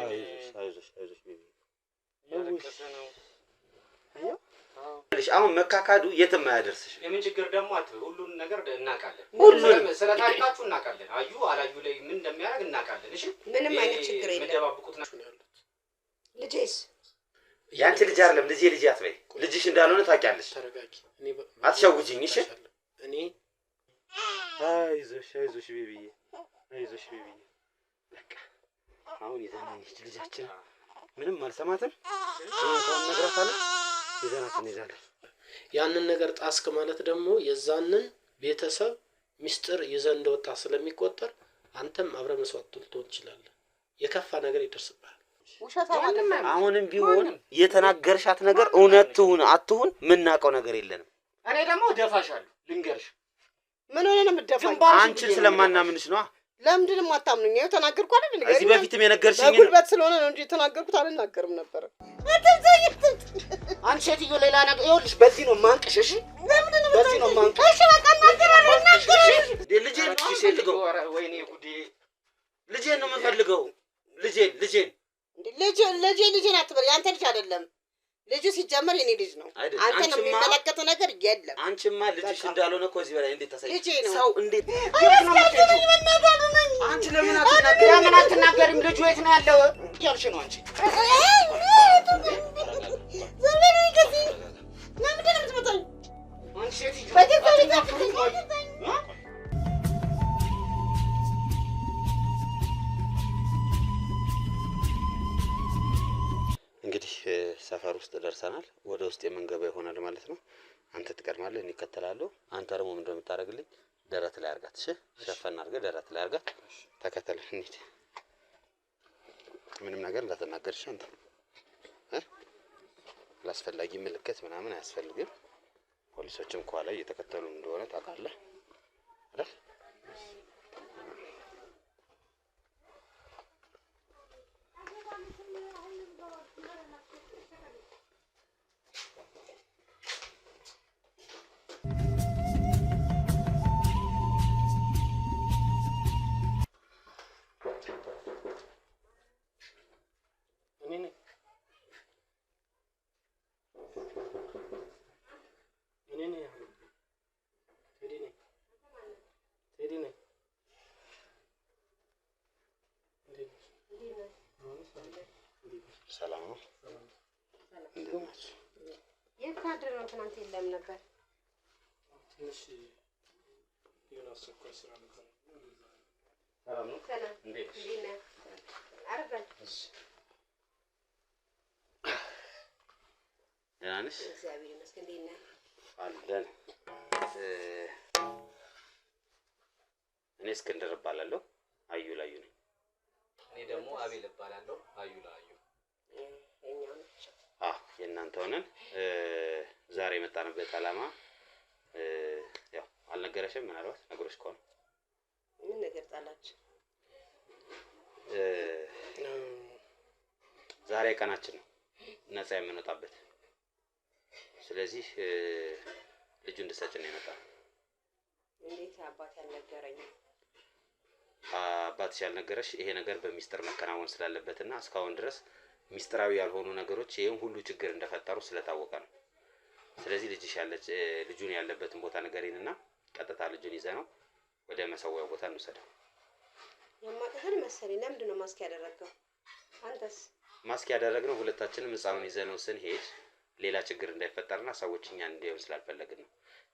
አይዞሽ ቤቢ ያለቀሰ ነው ልጅ አሁን መካካዱ የትም አያደርስሽ የምን ችግር ደግሞ ሁሉን ነገር እናቃለን ሁሉን ስለ ታሪካችሁ እናቃለን አዩ አላዩ ላይ ምን እንደሚያደርግ እናቃለን እሺ ምንም አይነት ችግር የለም መደባብቁት ነው ልጄስ ያንቺ ልጅ አይደለም ልጄ አትበይ ልጅሽ እንዳልሆነ ታውቂያለሽ ተረጋጊ እኔ አትሸውጂኝ እሺ እኔ አይዞሽ ቤቢዬ በቃ አሁን ይዘናች ልጃችን ምንም አልሰማትም እንኳን ነግራታለሁ ይዘናት እንይዛለን ያንን ነገር ጣስክ ማለት ደግሞ የዛንን ቤተሰብ ሚስጥር ይዘህ እንደወጣ ስለሚቆጠር አንተም አብረህ መስዋዕት ልትሆን ትችላለህ የከፋ ነገር ይደርስብሃል አሁንም ቢሆን የተናገርሻት ነገር እውነት ትሁን አትሁን ምናቀው ነገር የለንም እኔ ደግሞ ደፋሻለሁ ልንገርሽ ምን ሆነ ነው የምትደፋኝ አንቺ ስለማናምንሽ ነው ለምንድን ነው ማታምኑኝ ነው ተናገርኩ አይደል ንገሪኝ እዚህ በፊትም የነገርሽኝ ጉልበት ስለሆነ ነው እንጂ ተናገርኩት አልናገርም ነበር አንቺ ሴትዮ ሌላ ነገር ይኸውልሽ በዚህ ነው ማንቀሽ እሺ በዚህ ነው ማንቀሽ እሺ በቃ እናገራለሁ ልጄ ነው ሴትዮ ወይኔ ጉዴ ልጄ ነው የምፈልገው ልጄ አትበል ያንተ ልጅ አይደለም ልጁ ሲጀመር የኔ ልጅ ነው አንተ ነው የሚመለከተው ነገር የለም አንቺማ ልጅሽ እንዳልሆነ እኮ እዚህ በላይ እንዴት ታሳይ ሰው እንዴት አንቺ ለምን አትናገሪም ልጁ የት ነው ያለው ያልሽ ነው አንቺ ዘመን ይገዚ ለምን እንደምትመጣኝ አንቺ እንግዲህ ሰፈር ውስጥ ደርሰናል ወደ ውስጥ የመንገባ ይሆናል ማለት ነው አንተ ትቀድማለህ እኔ እከተላለሁ አንተ ደግሞ ምን እንደምታደርግልኝ ደረት ላይ አርጋት እሺ ሸፈና አርገህ ደረት ላይ አርጋት ተከተለኝ እንዴ ምንም ነገር እንዳትናገርሽ አንተ ላስፈላጊ ምልክት ምናምን አያስፈልግም ፖሊሶችም ኳላ እየተከተሉ እንደሆነ ታውቃለህ አይደል ሰላም ነው የካድር ነው ትናንት የለም ነበር ትንሽ የራስህ ስራ ነበር ሰላም ነው እንዴት ነህ አረጋኝ ያንስ እግዚአብሔር ይመስገን እንዴት ነህ አለን እኔ እስክንድር እባላለሁ አዩ ላዩ ነኝ እኔ ደግሞ አቤል እባላለሁ አዩ ላዩ የእናንተ ሆነን ዛሬ መጣንበት አላማ ያው አልነገረሽም ምናልባት ነገሮች ከሆነ ምን ነገር ጣላችሁ ዛሬ ቀናችን ነው ነፃ የምንወጣበት ስለዚህ ልጁ እንድሰጭን ነው የመጣው እንዴት አባት ያልነገረኝ አባትሽ ያልነገረሽ ይሄ ነገር በሚስጥር መከናወን ስላለበትና እስካሁን ድረስ ሚስጥራዊ ያልሆኑ ነገሮች ይሄን ሁሉ ችግር እንደፈጠሩ ስለታወቀ ነው ስለዚህ ልጁን ያለበትን ቦታ ነገሪንና ቀጥታ ልጁን ይዘነው ወደ መሰዋያው ቦታ እንወሰደው የማከፈል መሰለኝ ለምንድን ነው ማስክ ያደረገው አንተስ ማስክ ያደረግነው ሁለታችንም ህፃኑን ይዘነው ስንሄድ ሌላ ችግር እንዳይፈጠርና ሰዎችኛ እንዲያዩን ስላልፈለግን ነው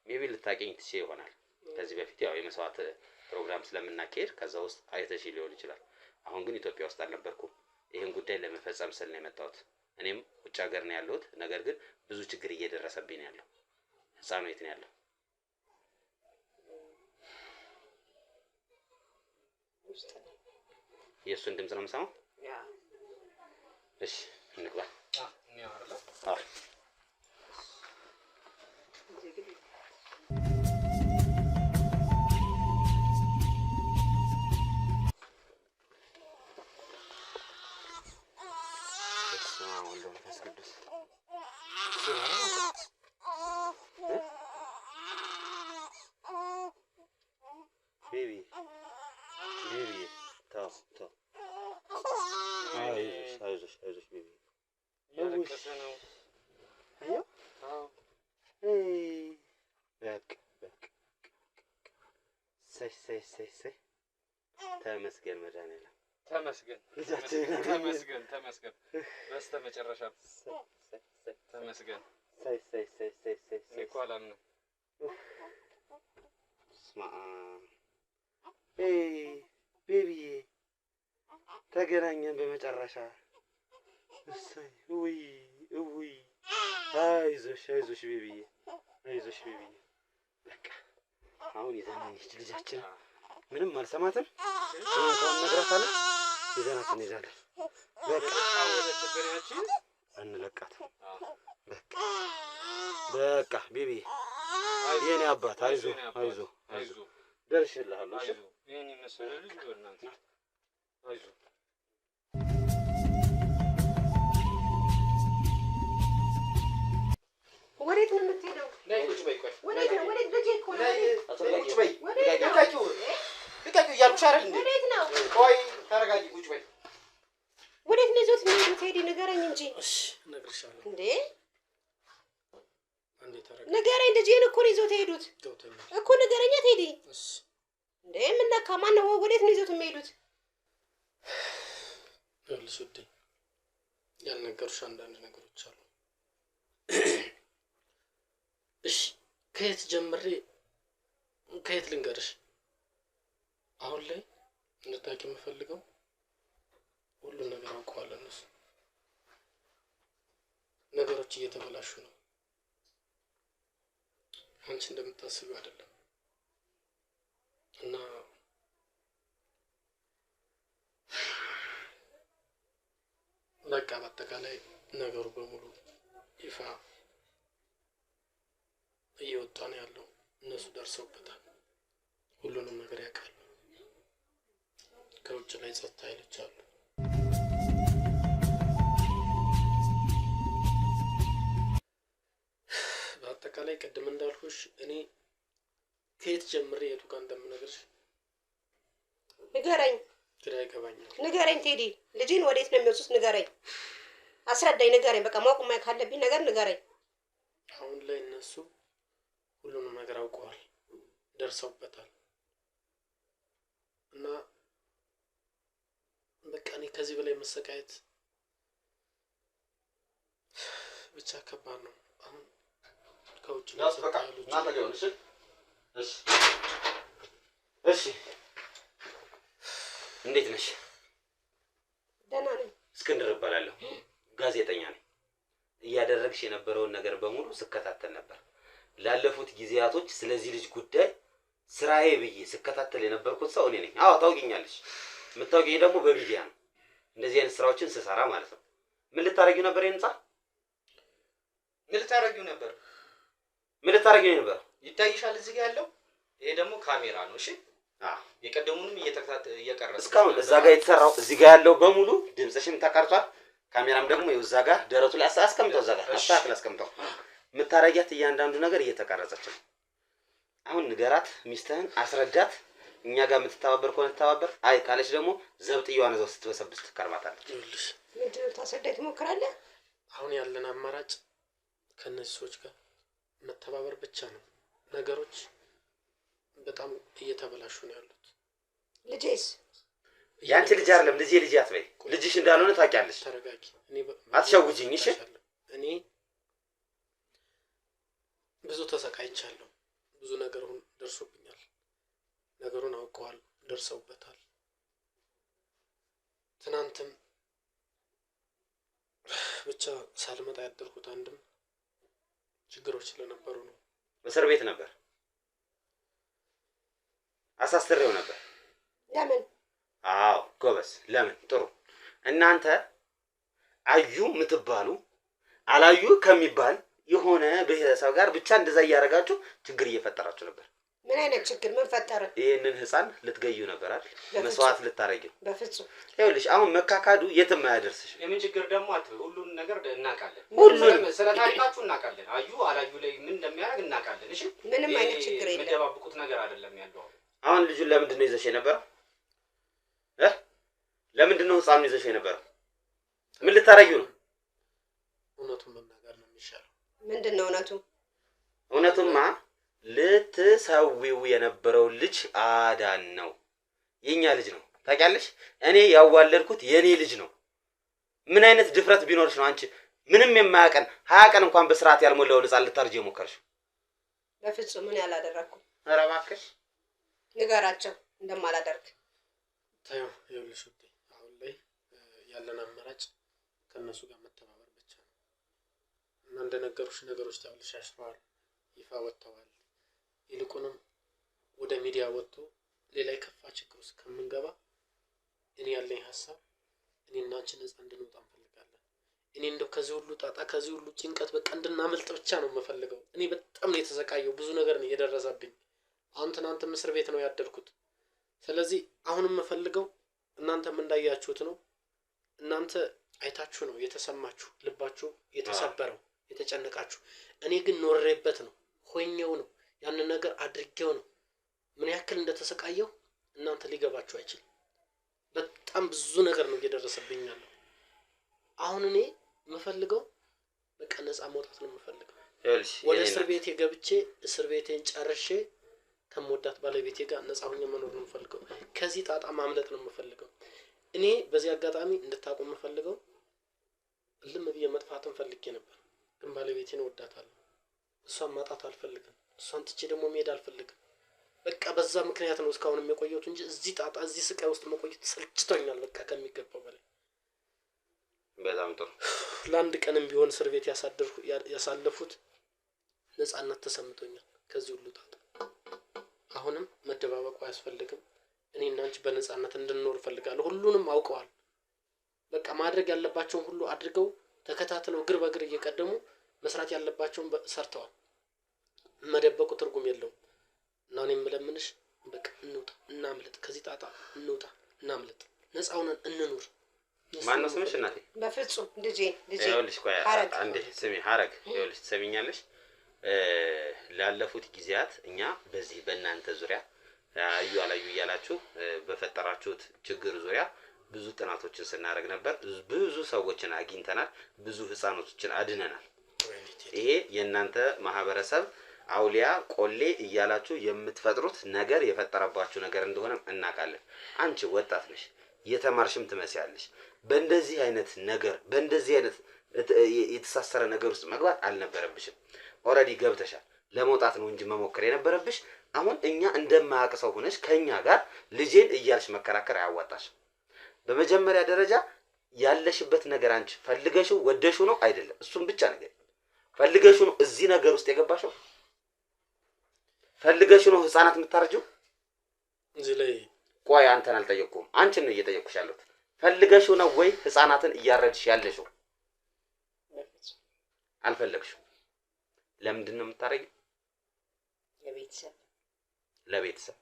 ሜቢ ልታቀኝ ትችይ ይሆናል ከዚህ በፊት ያው የመስዋዕት ፕሮግራም ስለምናካሄድ ከዛ ውስጥ አይተሽ ሊሆን ይችላል አሁን ግን ኢትዮጵያ ውስጥ አልነበርኩም ይሄን ጉዳይ ለመፈጸም ስል ነው የመጣሁት እኔም ውጭ ሀገር ነው ያለሁት ነገር ግን ብዙ ችግር እየደረሰብኝ ነው ያለው ህፃኑ የት ነው ያለው የእሱን ድምፅ ነው የምሰማው እሺ እንግባ Baby, tell. እያለቀሰ ነው። አዮ አዎ በቃ ሰይ ተመስገን መድኃኒዓለም ተመስገን ተመስገን በስተመጨረሻ ተመስገን እኔ እኮ አላምንም። ቤቢዬ ተገናኘን በመጨረሻ። እሰይ ውይ አይዞሽ ቤቢዬ በቃ አሁን ይዘን እንሂድ ልጃችን ምንም አልሰማትም። እንኳን ነግራታለን ይዘናት እንሄዳለን። በቃ አንለቃትም። በቃ ቤቢዬ የኔ አባት አይዞ ደርሽልሃለሁ። እሺ የኔ መሰለ ልጅ በእናትህ አይዞ ወዴት ነው የምትሄደው? ቁጭ በይ። ቆይ ወዴት ነው? ወዴት ልጄ እኮ ነው። ቁጭ በይ። ልቀቂው እያልኩሽ አይደል እንዴ? ወዴት ነው? ቆይ ተረጋጊ። ቁጭ በይ። ወዴት ነው ይዞት የሚሄዱት? ቴዲ ንገረኝ እንጂ። እሺ እነግርሻለሁ። እንዴ አንዴ ተረጋጊ። ንገረኝ። ልጄን እኮ ነው ይዞት የሄዱት እኮ ንገረኛ ቴዲ። እሺ እንዴ ምን ነካ? ማነው? ወዴት ነው ይዞት የሚሄዱት? ይኸውልሽ ውዴ ያልነገሩሽ አንዳንድ ነገሮች አሉ። እሺ ከየት ጀምሬ ከየት ልንገርሽ? አሁን ላይ እንድታውቂ የምፈልገው ሁሉን ነገር አውቀዋለሁ። እነሱ ነገሮች እየተበላሹ ነው። አንቺ እንደምታስቢው አይደለም እና በቃ በአጠቃላይ ነገሩ በሙሉ ይፋ እየወጣ ነው ያለው። እነሱ ደርሰውበታል። ሁሉንም ነገር ያውቃሉ። ከውጭ ላይ ጸጥታ ኃይሎች አሉ። በአጠቃላይ ቅድም እንዳልኩሽ እኔ ከየት ጀምሬ የቱ ጋር እንደምነግርሽ ንገረኝ። ግራ ይገባኛል። ንገረኝ ቴዲ። ልጄን ወዴት ነው የሚወስዱት? ንገረኝ፣ አስረዳኝ፣ ንገረኝ። በቃ ማወቅ ካለብኝ ነገር ንገረኝ። አሁን ላይ እነሱ ሁሉንም ነገር አውቀዋል፣ ደርሰውበታል እና በቃ እኔ ከዚህ በላይ መሰቃየት ብቻ ከባድ ነው። አሁን ከውጭ እሺ እንዴት ነሽ? ደህና ነኝ። እስክንድር እባላለሁ። ጋዜጠኛ ነኝ። እያደረግሽ የነበረውን ነገር በሙሉ ስከታተል ነበር። ላለፉት ጊዜያቶች ስለዚህ ልጅ ጉዳይ ስራዬ ብዬ ስከታተል የነበርኩት ሰው እኔ ነኝ። አዎ ታውቂኛለሽ። የምታውቂኝ ደግሞ በሚዲያ ነው። እንደዚህ አይነት ስራዎችን ስሰራ ማለት ነው። ምን ልታረጊው ነበር? የነጻ ምን ልታረጊው ነበር? ምን ልታረጊው ነበር? ይታይሻል እዚህ ጋር ያለው ይሄ ደግሞ ካሜራ ነው። እሺ የቀደሙንም እየቀረጸ እስካሁን እዛ ጋር የተሰራው እዚህ ጋር ያለው በሙሉ ድምጽሽም ተቀርጿል። ካሜራም ደግሞ ይኸው እዛ ጋር ደረቱ ላይ አስቀምጠው፣ እዛ ጋር አስቀምጠው። የምታረጊያት እያንዳንዱ ነገር እየተቀረጸች ነው። አሁን ንገራት፣ ሚስትህን አስረዳት። እኛ ጋር የምትተባበር ከሆነ ተባበር፣ አይ ካለች ደግሞ ዘብጥያዋን እዛው ስትበሰብስ ትከርማታለች። ይኸውልሽ ምንድን ነው ታስረዳኝ ትሞክራለህ? አሁን ያለን አማራጭ ከነዚህ ሰዎች ጋር መተባበር ብቻ ነው። ነገሮች በጣም እየተበላሹ ነው ያሉት። ልጄስ? ያንቺ ልጅ አይደለም ልጄ ልጅ አትበይ። ልጅሽ እንዳልሆነ ታውቂያለሽ። ተረጋጊ። አትሸውጂኝ እሺ። እኔ ብዙ ተሰቃይቻለሁ። ብዙ ነገር ደርሶብኛል። ነገሩን አውቀዋል፣ ደርሰውበታል። ትናንትም ብቻ ሳልመጣ ያደርኩት አንድም ችግሮች ስለነበሩ ነው። እስር ቤት ነበር፣ አሳስሬው ነበር። ለምን? አዎ ጎበዝ። ለምን? ጥሩ። እናንተ አዩ የምትባሉ አላዩ ከሚባል የሆነ ብሔረሰብ ጋር ብቻ እንደዛ እያደረጋችሁ ችግር እየፈጠራችሁ ነበር። ምን አይነት ችግር? ምን ፈጠረ? ይሄንን ህፃን ልትገዩ ነበር አይደል? መስዋዕት ልታረጊው። በፍጹም ይኸውልሽ፣ አሁን መካካዱ የትም አያደርስሽ። የምን ችግር ደግሞ አትበይ። ሁሉን ነገር እናውቃለን። ሁሉንም ስለ ታሪካችሁ እናውቃለን። አዩ አላዩ ላይ ምን እንደሚያደርግ እናውቃለን። እሺ ምንም አይነት ችግር የለም። የሚደባብቁት ነገር አይደለም ያለው። አሁን ልጁን ለምንድን ነው ይዘሽ የነበረው? ለምንድን ነው ህፃኑን ይዘሽ የነበረው? ምን ልታረጊው ነው? እውነቱን መናገር ነው የሚሻለው። ምንድነው እውነቱ? እውነቱማ ልትሰዊው የነበረው ልጅ አዳን ነው። የኛ ልጅ ነው። ታውቂያለሽ? እኔ ያዋለድኩት የኔ ልጅ ነው። ምን አይነት ድፍረት ቢኖርሽ ነው አንቺ ምንም የማያቀን 20 ቀን እንኳን በስርዓት ያልሞላው ሕፃን ልታርጂ የሞከርሽ? በፍጹም ምን ያላደረኩ። ኧረ እባክሽ ንገራቸው እንደማላደርግ። ታዩ ይኸውልሽ ውዴ፣ አሁን ላይ ያለን አማራጭ ከእነሱ ጋር መተባበር ብቻ ነው እና እንደነገሩሽ ነገሮች ተበላሽተዋል፣ ይፋ ወጥተዋል። ይልቁንም ወደ ሚዲያ ወጥቶ ሌላ የከፋ ችግር ውስጥ ከምንገባ እኔ ያለኝ ሀሳብ እኔና አንቺ ነፃ እንድንወጣ እንፈልጋለን። እኔ እንደው ከዚህ ሁሉ ጣጣ ከዚህ ሁሉ ጭንቀት በቃ እንድናመልጥ ብቻ ነው የምፈልገው። እኔ በጣም ነው የተሰቃየው፣ ብዙ ነገር ነው የደረሰብኝ። አሁን ትናንት እስር ቤት ነው ያደርኩት። ስለዚህ አሁንም የምፈልገው እናንተም እንዳያችሁት ነው። እናንተ አይታችሁ ነው የተሰማችሁ፣ ልባችሁ የተሰበረው የተጨነቃችሁ። እኔ ግን ኖሬበት ነው ሆኜው ነው ያንን ነገር አድርጌው ነው ምን ያክል እንደተሰቃየው እናንተ ሊገባችሁ አይችልም። በጣም ብዙ ነገር ነው እየደረሰብኝ ያለው። አሁን እኔ የምፈልገው በቃ ነፃ መውጣት ነው የምፈልገው። ወደ እስር ቤቴ ገብቼ እስር ቤቴን ጨርሼ ከመወዳት ባለቤቴ ጋር ነፃ ሆኜ መኖር ነው የምፈልገው። ከዚህ ጣጣ ማምለጥ ነው የምፈልገው። እኔ በዚህ አጋጣሚ እንድታውቁ የምፈልገው ልም ብዬ መጥፋትን ፈልጌ ነበር፣ ግን ባለቤቴን እወዳታለሁ። እሷን ማጣት አልፈልግም። እሷን ትቼ ደግሞ መሄድ አልፈልግም። በቃ በዛ ምክንያት ነው እስካሁንም የቆየሁት እንጂ እዚህ ጣጣ እዚህ ስቃይ ውስጥ መቆየት ሰልችቶኛል፣ በቃ ከሚገባው በላይ። በጣም ጥሩ። ለአንድ ቀንም ቢሆን እስር ቤት ያሳለፉት ነፃነት ተሰምቶኛል ከዚህ ሁሉ ጣጣ። አሁንም መደባበቁ አያስፈልግም። እኔና አንቺ በነፃነት እንድንኖር እፈልጋለሁ። ሁሉንም አውቀዋል። በቃ ማድረግ ያለባቸውን ሁሉ አድርገው ተከታትለው እግር በእግር እየቀደሙ መስራት ያለባቸውን ሰርተዋል። መደበቁ ትርጉም የለውም እና እኔ የምለምንሽ በቃ እንውጣ፣ እናምልጥ፣ ከዚህ ጣጣ እንውጣ፣ እናምልጥ፣ ነፃ ሆነን እንኑር። ማነው ስምሽ እናቴ? በፍጹም ልጄ ይኸውልሽ፣ ቆይ አንዴ ስሚ ሀረግ፣ ይኸውልሽ ትሰሚኛለሽ? ላለፉት ጊዜያት እኛ በዚህ በእናንተ ዙሪያ አዩ አላዩ እያላችሁ በፈጠራችሁት ችግር ዙሪያ ብዙ ጥናቶችን ስናደርግ ነበር። ብዙ ሰዎችን አግኝተናል። ብዙ ህፃኖችን አድነናል። ይሄ የእናንተ ማህበረሰብ አውሊያ ቆሌ እያላችሁ የምትፈጥሩት ነገር የፈጠረባችሁ ነገር እንደሆነ እናውቃለን። አንቺ ወጣት ነሽ፣ የተማርሽም ትመስያለሽ። በእንደዚህ አይነት ነገር በእንደዚህ አይነት የተሳሰረ ነገር ውስጥ መግባት አልነበረብሽም። ኦልሬዲ ገብተሻል። ለመውጣት ነው እንጂ መሞከር የነበረብሽ። አሁን እኛ እንደማያውቅ ሰው ሆነሽ ከኛ ጋር ልጄን እያልሽ መከራከር አያዋጣሽም። በመጀመሪያ ደረጃ ያለሽበት ነገር አንቺ ፈልገሽው ወደሽው ነው አይደለም? እሱም ብቻ ነገር ፈልገሽው ነው እዚህ ነገር ውስጥ የገባሽው? ፈልገሽው ነው ህፃናት የምታረጂው? እዚህ ላይ ቆይ አንተን አልጠየቅኩም፣ አንቺን ነው እየጠየቅኩሽ ያለሁት። ፈልገሽው ነው ወይ ህፃናትን እያረድሽ ያለሽው? አልፈለግሽው። ለምንድን ነው የምታረጊው? ለቤተሰብ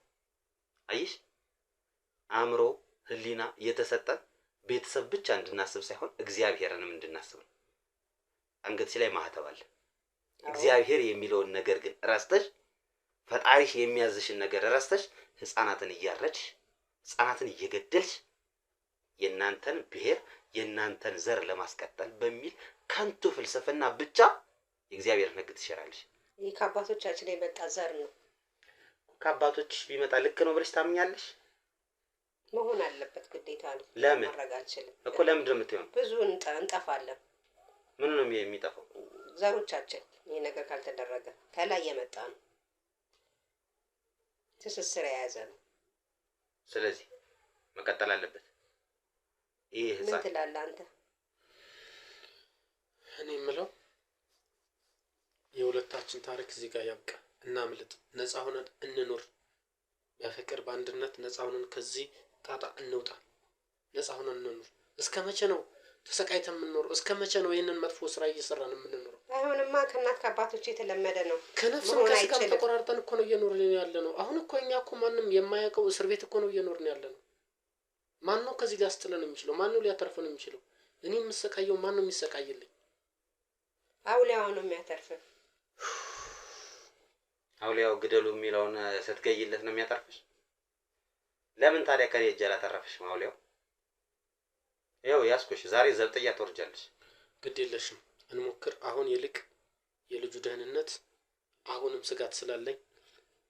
አይሽ አእምሮ ህሊና የተሰጠን ቤተሰብ ብቻ እንድናስብ ሳይሆን እግዚአብሔርንም እንድናስብ ነው። አንገትሽ ላይ ማህተብ አለ። እግዚአብሔር የሚለውን ነገር ግን ረስተሽ፣ ፈጣሪሽ የሚያዝሽን ነገር ረስተሽ ህፃናትን እያረድሽ ህፃናትን እየገደልሽ የእናንተን ብሔር የእናንተን ዘር ለማስቀጠል በሚል ከንቱ ፍልስፍና ብቻ የእግዚአብሔርን ህግ ትሽራለሽ። ይህ ከአባቶቻችን የመጣ ዘር ነው። ከአባቶች ቢመጣ ልክ ነው ብለሽ ታምኛለሽ? መሆን አለበት፣ ግዴታ ነው። ለምን ማድረግ አልችልም እኮ። ለምንድን ነው የምትሆነው? ብዙ እንጠፋለን። ምን ነው የሚጠፋው? ዘሮቻችን ይህ ነገር ካልተደረገ ከላይ የመጣ ነው፣ ትስስር የያዘ ነው። ስለዚህ መቀጠል አለበት። ይሄ ህፃን ምን ትላለህ አንተ? እኔ የምለው የሁለታችን ታሪክ እዚህ ጋር ያብቃ። እናምልጥ፣ ነፃ ሆነን እንኑር። በፍቅር በአንድነት ነፃ ሆነን ከዚህ ጣጣ እንውጣ። ነፃ ሆነን እንኑር። እስከ መቼ ነው ተሰቃይተን የምንኖረው? እስከ መቼ ነው ይህንን መጥፎ ስራ እየሰራን የምንኖረው? አይሆንማ። ከእናት ከአባቶች የተለመደ ነው። ከነፍስም ከስጋም ተቆራርጠን እኮ ነው እየኖርን ያለ ነው። አሁን እኮ እኛ እኮ ማንም የማያውቀው እስር ቤት እኮ ነው እየኖርን ያለ ነው። ማን ነው ከዚህ ሊያስጥለን የሚችለው? ማን ነው ሊያተርፈን የሚችለው? እኔ የምሰቃየው ማን ነው የሚሰቃይልኝ? አውሊያው ነው የሚያተርፈን። አውሊያው ግደሉ የሚለውን ስትገይለት ነው የሚያተርፍሽ። ለምን ታዲያ ከኔ እጅ አላተረፍሽም? አውሊያው ይኸው ያስኩሽ። ዛሬ ዘብጥያ ትወርጃለሽ። ግድ የለሽም። እንሞክር። አሁን ይልቅ የልጁ ደህንነት አሁንም ስጋት ስላለኝ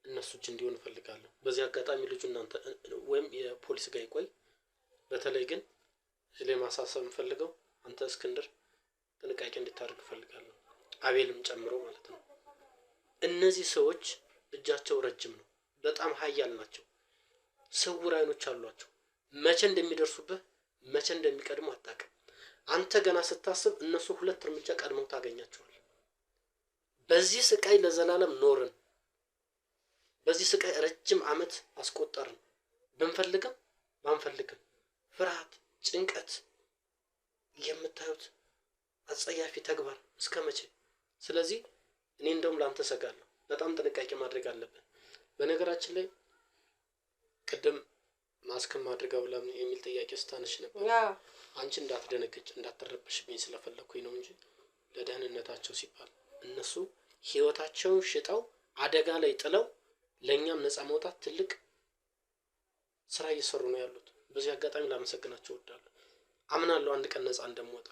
እነሱ እጅ እንዲሆን እፈልጋለሁ። በዚህ አጋጣሚ ልጁ እናንተ ወይም የፖሊስ ጋር ይቆይ። በተለይ ግን እዚህ ላይ ማሳሰብ የምፈልገው አንተ እስክንድር ጥንቃቄ እንድታደርግ እፈልጋለሁ፣ አቤልም ጨምሮ ማለት ነው። እነዚህ ሰዎች እጃቸው ረጅም ነው፣ በጣም ሀያል ናቸው፣ ስውር አይኖች አሏቸው። መቼ እንደሚደርሱብህ መቼ እንደሚቀድሙ አታውቅም። አንተ ገና ስታስብ እነሱ 2 እርምጃ ቀድመው ታገኛቸዋል። በዚህ ስቃይ ለዘላለም ኖርን። በዚህ ስቃይ ረጅም ዓመት አስቆጠርን። ብንፈልግም ባንፈልግም ፍርሃት፣ ጭንቀት፣ የምታዩት አጸያፊ ተግባር እስከ መቼ? ስለዚህ እኔ እንደውም ላንተ ሰጋለሁ። በጣም ጥንቃቄ ማድረግ አለብን። በነገራችን ላይ ቅድም ማስክም ማድረግ ብላ የሚል ጥያቄ ስታነሽ ነበር። አንቺ እንዳትደነግጭ እንዳትረበሽብኝ ስለፈለኩኝ ነው እንጂ ለደህንነታቸው ሲባል እነሱ ህይወታቸውን ሽጠው አደጋ ላይ ጥለው ለኛም ነፃ መውጣት ትልቅ ስራ እየሰሩ ነው ያሉት። በዚህ አጋጣሚ ላመሰግናቸው እወዳለሁ። አምናለሁ አንድ ቀን ነፃ እንደምወጣ።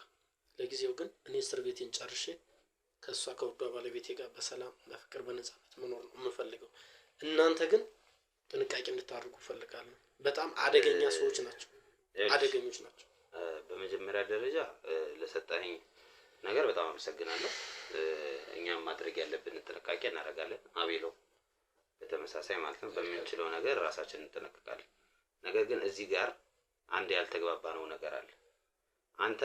ለጊዜው ግን እኔ እስር ቤቴን ጨርሼ ከእሷ ከውዷ ባለቤቴ ጋር በሰላም በፍቅር በነፃነት መኖር ነው የምፈልገው። እናንተ ግን ጥንቃቄ እንድታደርጉ እፈልጋለሁ። በጣም አደገኛ ሰዎች ናቸው፣ አደገኞች ናቸው። በመጀመሪያ ደረጃ ለሰጣኝ ነገር በጣም አመሰግናለሁ። እኛም ማድረግ ያለብን ጥንቃቄ እናደርጋለን። አቤሎ በተመሳሳይ ማለት ነው። በምንችለው ነገር ራሳችንን እንጠነቀቃለን። ነገር ግን እዚህ ጋር አንድ ያልተግባባነው ነገር አለ። አንተ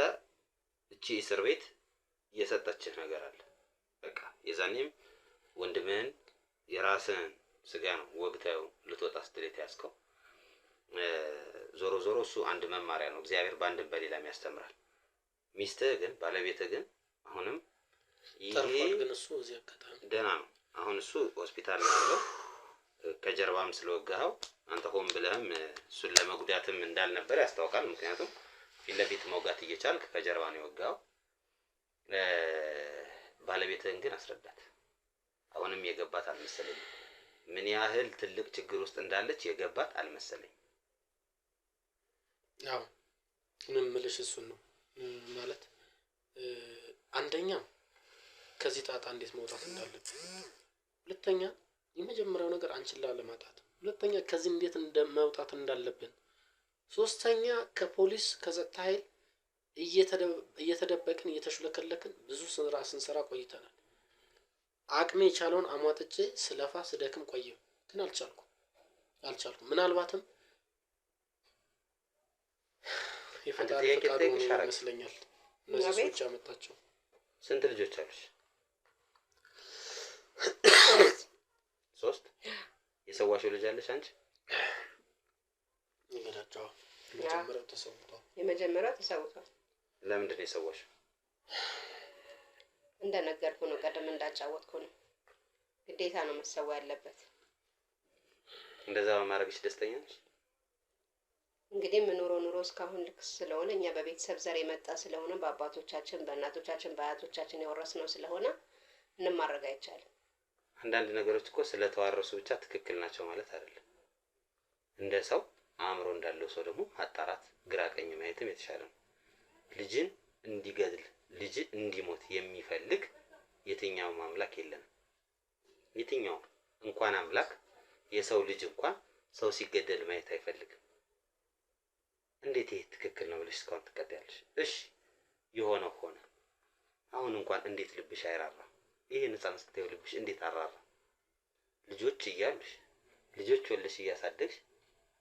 እቺ እስር ቤት እየሰጠችህ ነገር አለ። በቃ የዛኔም ወንድምህን የራስህን ስጋ ነው ወግተው ልትወጣ ስትል የተያዝከው። ዞሮ ዞሮ እሱ አንድ መማሪያ ነው። እግዚአብሔር በአንድም በሌላም ያስተምራል። ሚስትህ ግን ባለቤትህ ግን አሁንም ተርፏል። ግን እሱ እዚህ አጋጣሚ ደህና ነው። አሁን እሱ ሆስፒታል ነው ያለው። ከጀርባም ስለወጋኸው አንተ ሆን ብለህም እሱን ለመጉዳትም እንዳልነበር ያስታውቃል። ምክንያቱም ፊት ለፊት መውጋት እየቻልክ ከጀርባ ነው የወጋኸው። ባለቤትህን ግን አስረዳት። አሁንም የገባት አልመሰለኝም። ምን ያህል ትልቅ ችግር ውስጥ እንዳለች የገባት አልመሰለኝም። አዎ ምንም ምልሽ እሱን ነው ማለት አንደኛ ከዚህ ጣጣ እንዴት መውጣት እንዳለብን፣ ሁለተኛ የመጀመሪያው ነገር አንቺን ላለማጣት፣ ሁለተኛ ከዚህ እንዴት መውጣት እንዳለብን፣ ሶስተኛ ከፖሊስ ከጸጥታ ኃይል እየተደበቅን እየተሽለከለክን ብዙ ስራ ስንሰራ ቆይተናል። አቅሜ የቻለውን አሟጥጬ ስለፋ ስደክም ቆየሁ፣ ግን አልቻልኩም። ምናልባትም የፈጣሪ ፈቃዱ ይመስለኛል እነዚህ ሰዎች ያመጣቸው። ስንት ልጆች አሉሽ? 3 የሰዋሽው ልጅ አለሽ አንቺ? ይገዳቸው የመጀመሪያው ተሰውቷል። ለምንድን ነው የሰዋሽው? እንደነገርኩ ነው፣ ቀደም እንዳጫወትኩ ነው። ግዴታ ነው መሰዋ ያለበት። እንደዛ በማድረግሽ ደስተኛ ነሽ? እንግዲህ የምኖረው ኑሮ እስካሁን ልክ ስለሆነ እኛ በቤተሰብ ዘር የመጣ ስለሆነ በአባቶቻችን በእናቶቻችን በአያቶቻችን የወረስነው ስለሆነ ምንም ማድረግ አይቻልም። አንዳንድ ነገሮች እኮ ስለተዋረሱ ብቻ ትክክል ናቸው ማለት አይደለም። እንደ ሰው አእምሮ እንዳለው ሰው ደግሞ ማጣራት፣ ግራ ቀኝ ማየትም የተሻለ ነው። ልጅን እንዲገድል ልጅ እንዲሞት የሚፈልግ የትኛውም አምላክ የለንም። የትኛውም እንኳን አምላክ የሰው ልጅ እንኳን ሰው ሲገደል ማየት አይፈልግም። እንዴት ይሄ ትክክል ነው ብለሽ እስካሁን ትቀጥያለሽ? እሺ የሆነው ሆነ። አሁን እንኳን እንዴት ልብሽ አይራራ? ይሄ ህፃን ስትየው ልብሽ እንዴት አራራ? ልጆች እያሉሽ ልጆች ወልደሽ እያሳደግሽ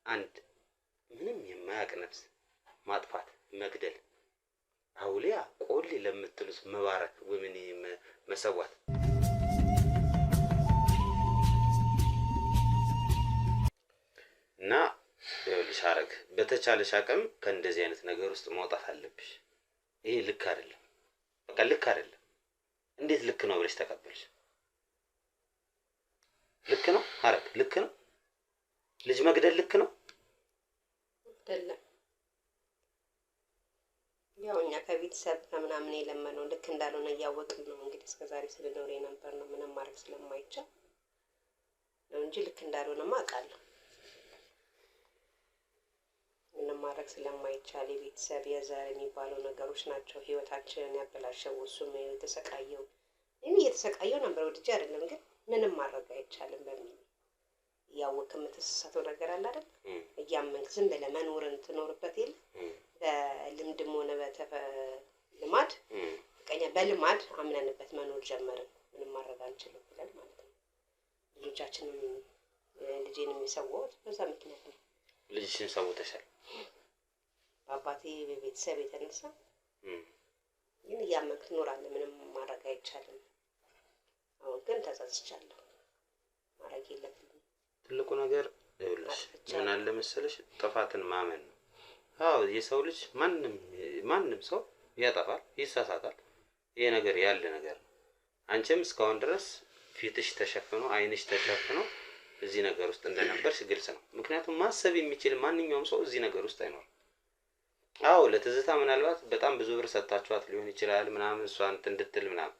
አንድ ምንም የማያውቅ ነፍስ ማጥፋት፣ መግደል፣ አውሊያ ቆሌ ለምትሉት መባረክ ወምን መሰዋት እና ይኸውልሽ ሐረግ በተቻለሽ አቅም ከእንደዚህ አይነት ነገር ውስጥ መውጣት አለብሽ። ይሄ ልክ አይደለም፣ በቃ ልክ አይደለም። እንዴት ልክ ነው ብለሽ ተቀበልሽ? ልክ ነው ሐረግ፣ ልክ ነው። ልጅ መግደል ልክ ነው አይደለም? ያው እኛ ከቤተሰብ ከምናምን የለመነው ልክ እንዳልሆነ እያወቅን ነው እንግዲህ እስከዛሬ ስንኖር የነበር ነው። ምንም ማድረግ ስለማይቻል ነው እንጂ ልክ እንዳልሆነማ አውቃለሁ። ምንም ማድረግ ስለማይቻል የቤተሰብ የዘር የሚባሉ ነገሮች ናቸው ህይወታችንን ያበላሸው። እሱም የተሰቃየው እኔ እየተሰቃየው ነበር ወድጄ አይደለም፣ ግን ምንም ማድረግ አይቻልም በሚል እያወቅህ የምትሳሳተው ነገር አለ አይደል? እያመንክ ዝም ብለህ መኖርን ትኖርበት የለ በልምድም ሆነ ልማድ በቀኛ በልማድ አምነንበት መኖር ጀመርን። ምንም ማድረግ አንችልም ብለን ማለት ነው። ልጆቻችንም ልጄን የሚሰዋት በዛ ምክንያት ነው። ልጅሽን ሰውተሻል? በአባቴ በቤተሰብ የተነሳ ግን እያመንክ ትኖራለህ። ምንም ማድረግ አይቻልም። አሁን ግን ተጸጽቻለሁ። ማድረግ የለብኝም። ትልቁ ነገር ይኸውልሽ ምን አለ መሰለሽ ጥፋትን ማመን ነው። አዎ የሰው ልጅ ማንም ሰው ያጠፋል፣ ይሳሳታል። ይሄ ነገር ያለ ነገር ነው። አንቺም እስካሁን ድረስ ፊትሽ ተሸፍኖ ዓይንሽ ተሸፍኖ እዚህ ነገር ውስጥ እንደነበርሽ ግልጽ ነው። ምክንያቱም ማሰብ የሚችል ማንኛውም ሰው እዚህ ነገር ውስጥ አይኖርም። አዎ ለትዝታ ምናልባት በጣም ብዙ ብር ሰጣችኋት ሊሆን ይችላል ምናምን እሷን እንድትል ምናምን